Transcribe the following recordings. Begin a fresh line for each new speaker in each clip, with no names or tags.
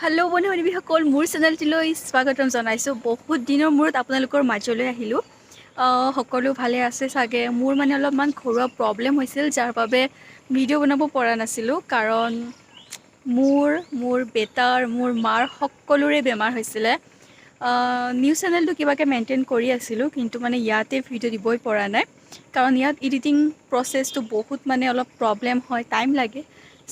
Hello' বন্ধু-বান্ধৱীসকল, মোৰ চেনেলটিলৈ স্বাগতম জনাইছোঁ। বহুত দিনৰ মূৰত আপোনালোকৰ মাজলৈ আহিলোঁ। সকলো ভালে আছে চাগে। মোৰ মানে অলপমান ঘৰুৱা প্ৰব্লেম হৈছিল, যাৰ বাবে ভিডিঅ' বনাব পৰা নাছিলোঁ। কাৰণ মোৰ বেটাৰ, মোৰ মাৰ সকলোৰে বেমাৰ হৈছিলে। নিউজ চেনেলটো কিবাকৈ মেইনটেইন কৰি আছিলোঁ, কিন্তু মানে ইয়াতে ভিডিঅ' দিবই পৰা নাই। কাৰণ ইয়াত এডিটিং প্ৰচেছটো বহুত মানে অলপ প্ৰব্লেম হয়, টাইম লাগে।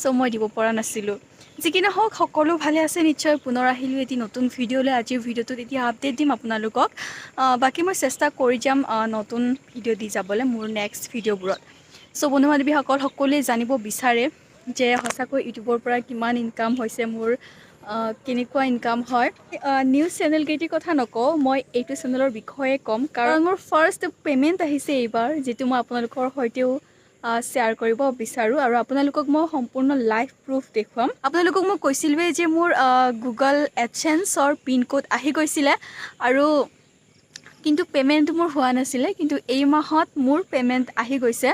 চ' মই দিব পৰা নাছিলোঁ। যি কি নহওক, সকলো ভালে আছে নিশ্চয়। পুনৰ আহিলোঁ এটি নতুন ভিডিঅ'লৈ। আজিৰ ভিডিঅ'টোত এতিয়া আপডেট দিম আপোনালোকক। বাকী মই চেষ্টা কৰি যাম নতুন ভিডিঅ' দি যাবলৈ মোৰ নেক্সট ভিডিঅ'বোৰত। চ' বন্ধু-বান্ধৱীসকল, সকলোৱে জানিব বিচাৰে যে সঁচাকৈ ইউটিউবৰ পৰা কিমান ইনকাম হৈছে মোৰ, কেনেকুৱা ইনকাম হয়। নিউজ চেনেলকেইটিৰ কথা নকওঁ, মই এইটো চেনেলৰ বিষয়ে ক'ম। কাৰণ মোৰ ফাৰ্ষ্ট পে'মেণ্ট আহিছে এইবাৰ, যিটো মই আপোনালোকৰ সৈতেও শ্বেয়াৰ কৰিব বিচাৰোঁ। আৰু আপোনালোকক মই সম্পূৰ্ণ লাইভ প্ৰুফ দেখুৱাম। আপোনালোকক মই কৈছিলোঁৱেই যে মোৰ গুগল এডচেন্সৰ পিন কোড আহি গৈছিলে, আৰু কিন্তু পে'মেণ্টটো মোৰ হোৱা নাছিলে। কিন্তু এই মাহত মোৰ পে'মেণ্ট আহি গৈছে।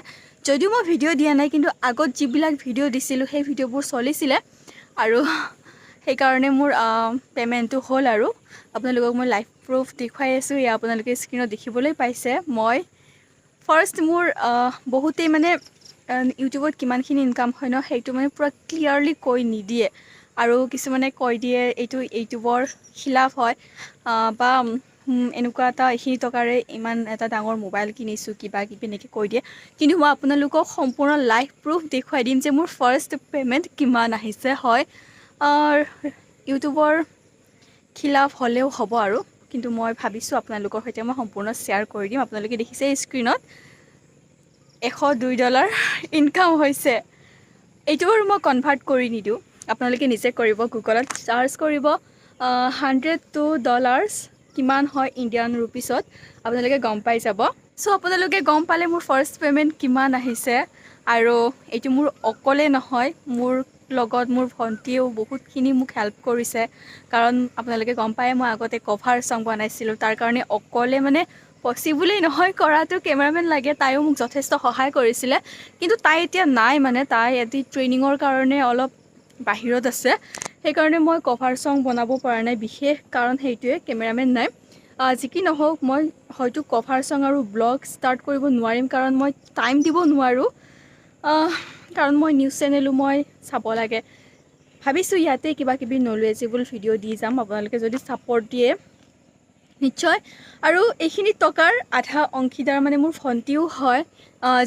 যদিও মই ভিডিঅ' দিয়া নাই, কিন্তু আগত যিবিলাক ভিডিঅ' দিছিলোঁ সেই ভিডিঅ'বোৰ চলিছিলে, আৰু সেইকাৰণে মোৰ পে'মেণ্টটো হ'ল। আৰু আপোনালোকক মই লাইভ প্ৰুফ দেখুৱাই আছোঁ। এয়া আপোনালোকে স্ক্ৰীণত দেখিবলৈ পাইছে। মই ফাৰ্ষ্ট মোৰ বহুতেই মানে ইউটিউবত কিমানখিনি ইনকাম হয় ন, সেইটো মানে পূৰা ক্লিয়াৰলি কৈ নিদিয়ে। আৰু কিছুমানে কৈ দিয়ে এইটো ইউটিউবৰ খিলাফ হয়, বা এনেকুৱা এটা এইখিনি টকাৰে ইমান এটা ডাঙৰ মোবাইল কিনিছোঁ, কিবা কিবি এনেকৈ কৈ দিয়ে। কিন্তু মই আপোনালোকক সম্পূৰ্ণ লাইভ প্ৰুফ দেখুৱাই দিম যে মোৰ ফাৰ্ষ্ট পে'মেণ্ট কিমান আহিছে। হয়, ইউটিউবৰ খিলাফ হ'লেও হ'ব, আৰু কিন্তু মই ভাবিছোঁ আপোনালোকৰ সৈতে মই সম্পূৰ্ণ শ্বেয়াৰ কৰি দিম। আপোনালোকে দেখিছে স্ক্ৰীণত $102 ইনকাম হৈছে। এইটো বাৰু মই কনভাৰ্ট কৰি নিদিওঁ, আপোনালোকে নিজে কৰিব। গুগলত চাৰ্চ কৰিব $102 কিমান হয় ইণ্ডিয়ান ৰুপিছত, আপোনালোকে গম পাই যাব। চ' আপোনালোকে গম পালে মোৰ ফাৰ্ষ্ট পে'মেণ্ট কিমান আহিছে। আৰু এইটো মোৰ অকলে নহয়, মোৰ লগত মোৰ ভণ্টীয়েও বহুতখিনি মোক হেল্প কৰিছে। কাৰণ আপোনালোকে গম পায় মই আগতে কভাৰ ছং বনাইছিলোঁ, তাৰ কাৰণে অকলে মানে পচিবলেই নহয় কৰাটো, কেমেৰামেন লাগে। তাইও মোক যথেষ্ট সহায় কৰিছিলে, কিন্তু তাই এতিয়া নাই। মানে তাই এটি ট্ৰেইনিঙৰ কাৰণে অলপ বাহিৰত আছে, সেইকাৰণে মই কভাৰ ছং বনাব পৰা নাই। বিশেষ কাৰণ সেইটোৱে, কেমেৰামেন নাই। যি কি নহওক, মই হয়তো কভাৰ ছং আৰু ব্লগ ষ্টাৰ্ট কৰিব নোৱাৰিম, কাৰণ মই টাইম দিব নোৱাৰোঁ। কাৰণ মই নিউজ চেনেলো মই চাব লাগে। ভাবিছোঁ ইয়াতে কিবা কিবি নলেজেবল ভিডিঅ' দি যাম, আপোনালোকে যদি ছাপৰ্ট দিয়ে নিশ্চয়। আৰু এইখিনি টকাৰ আধা অংশীদাৰ মানে মোৰ ভণ্টীও হয়।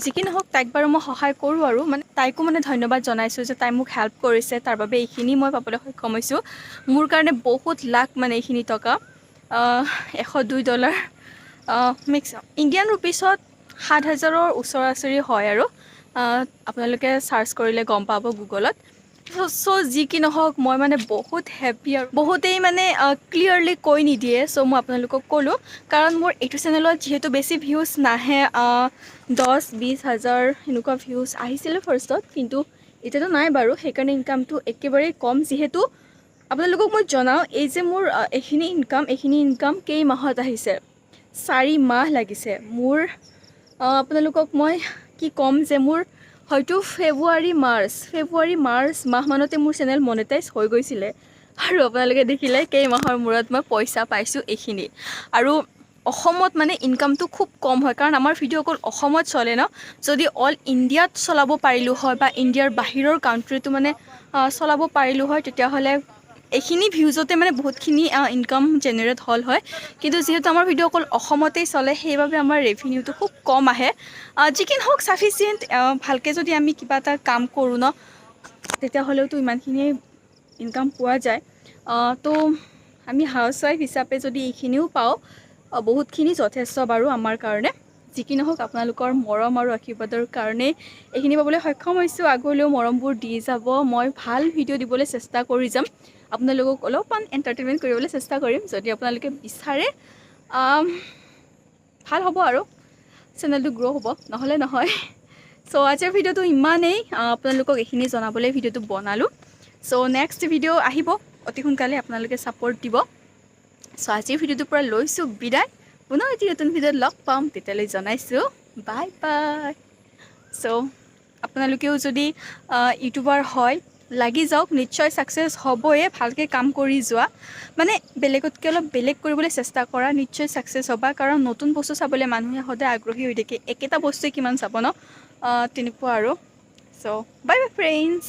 যি কি নহওক, তাইক বাৰু মই সহায় কৰোঁ, আৰু মানে তাইকো মানে ধন্যবাদ জনাইছোঁ যে তাই মোক হেল্প কৰিছে, তাৰ বাবে এইখিনি মই পাবলৈ সক্ষম হৈছোঁ। মোৰ কাৰণে বহুত লাখ মানে এইখিনি টকা। $102 মিক্স ইণ্ডিয়ান ৰুপিছত 7,000ৰ ওচৰা-ওচৰি হয়। আৰু আপোনালোকে চাৰ্চ কৰিলে গম পাব গুগলত। চ' যি কি নহওক, মই মানে বহুত হেপ্পী। আৰু বহুতেই মানে ক্লিয়াৰলি কৈ নিদিয়ে, চ' মই আপোনালোকক ক'লোঁ। কাৰণ মোৰ এইটো চেনেলত যিহেতু বেছি ভিউজ নাহে, 10-20 হাজাৰ সেনেকুৱা ভিউজ আহিছিলে ফাৰ্ষ্টত, কিন্তু এতিয়াতো নাই বাৰু। সেইকাৰণে ইনকামটো একেবাৰেই কম। যিহেতু আপোনালোকক মই জনাওঁ, এই যে মোৰ এইখিনি ইনকাম কেইমাহত আহিছে, 4 মাহ লাগিছে মোৰ। আপোনালোকক মই কি ক'ম যে মোৰ হয়তো ফেব্ৰুৱাৰী মাৰ্চ মাহমানতে মোৰ চেনেল মনেটাইজ হৈ গৈছিলে। আৰু আপোনালোকে দেখিলে কেইমাহৰ মূৰত মই পইচা পাইছোঁ এইখিনি। আৰু অসমত মানে ইনকামটো খুব কম হয়, কাৰণ আমাৰ ভিডিঅ' অকল অসমত চলে ন। যদি অল ইণ্ডিয়াত চলাব পাৰিলোঁ হয়, বা ইণ্ডিয়াৰ বাহিৰৰ কাণ্ট্ৰিটো মানে চলাব পাৰিলোঁ হয়, তেতিয়াহ'লে এইখিনি ভিউজতে মানে বহুতখিনি ইনকাম জেনেৰেট হ'ল হয়। কিন্তু যিহেতু আমাৰ ভিডিঅ' অকল অসমতেই চলে, সেইবাবে আমাৰ ৰেভিনিউটো খুব কম আহে। যি কি নহওক, ছাফিচিয়েণ্ট। ভালকৈ যদি আমি কিবা এটা কাম কৰোঁ ন, তেতিয়াহ'লেওতো ইমানখিনিয়ে ইনকাম পোৱা যায়। তো আমি হাউচৱাইফ হিচাপে যদি এইখিনিও পাওঁ, বহুতখিনি যথেষ্ট বাৰু আমাৰ কাৰণে। যি কি নহওক, আপোনালোকৰ মৰম আৰু আশীৰ্বাদৰ কাৰণেই এইখিনি পাবলৈ সক্ষম হৈছোঁ। আগলৈও মৰমবোৰ দি যাব। মই ভাল ভিডিঅ' দিবলৈ চেষ্টা কৰি যাম, আপোনালোকক অলপমান এণ্টাৰটেইনমেণ্ট কৰিবলৈ চেষ্টা কৰিম। যদি আপোনালোকে বিচাৰে, ভাল হ'ব, আৰু চেনেলটো গ্ৰ' হ'ব, নহ'লে নহয়। চ' আজিৰ ভিডিঅ'টো ইমানেই। আপোনালোকক এইখিনি জনাবলৈ ভিডিঅ'টো বনালোঁ। চ' নেক্সট ভিডিঅ' আহিব অতি সোনকালে, আপোনালোকে ছাপৰ্ট দিব। চ' আজিৰ ভিডিঅ'টোৰ পৰা লৈছোঁ বিদায়। পুনৰ এটি নতুন ভিডিঅ'ত লগ পাম, তেতিয়ালৈ জনাইছোঁ বাই বাই। চ' আপোনালোকেও যদি ইউটিউবাৰ হয়, লাগি যাওক, নিশ্চয় ছাকচেছ হ'বয়ে। ভালকৈ কাম কৰি যোৱা, মানে বেলেগতকৈ অলপ বেলেগ কৰিবলৈ চেষ্টা কৰা, নিশ্চয় ছাকচেছ হ'বা। কাৰণ নতুন বস্তু চাবলৈ মানুহে সদায় আগ্ৰহী হৈ থাকে, একেটা বস্তুৱে কিমান চাব ন, তেনেকুৱা আৰু। চ' বাই বাই ফ্ৰেণ্ডছ।